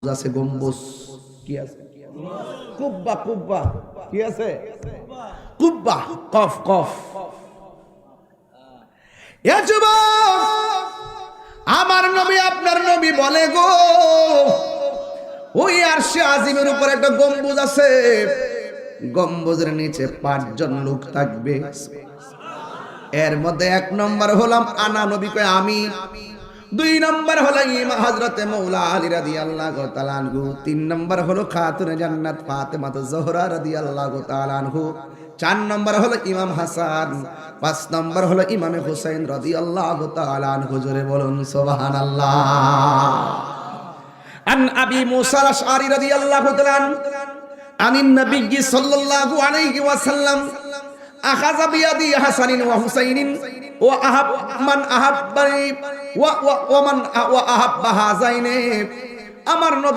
আছে গম্বুজ কি আছে কুব্বা কুব্বা কি আছে কুব্বা কফ কফ এ যুবক আমার নবী আপনার নবী বলে গো ওই আরশে আজিমের উপর একটা গম্বুজ আছে গম্বুজের নিচে 5 জন লোক থাকবে এর মধ্যে 1 নম্বর হলাম আনা নবী কয় আমি 2 নম্বর হলো ইমাম হযরতে মাওলা আলী রাদিয়াল্লাহু তাআলা আনহু 3 নম্বর হলো খাতুনে জান্নাত ফাতেমা যোহরা রাদিয়াল্লাহু তাআলা আনহু 4 নম্বর হলো ইমাম হাসান 5 নম্বর হলো ইমাম হুসাইন রাদিয়াল্লাহু তাআলা আনহু জোরে বলুন সুবহানাল্লাহ আন আবি মুসা আল-আশআরী রাদিয়াল্লাহু তাআলা আনিন নবী সাল্লাল্লাহু আলাইহি ওয়াসাল্লাম আখাযা বিয়াদি হাসানিন ওয়া হুসাইনিন ওয়া আহাব মান আহাব্বানি ওয়া মান ওয়া আহাব্বা হাযাইনি আমার নবী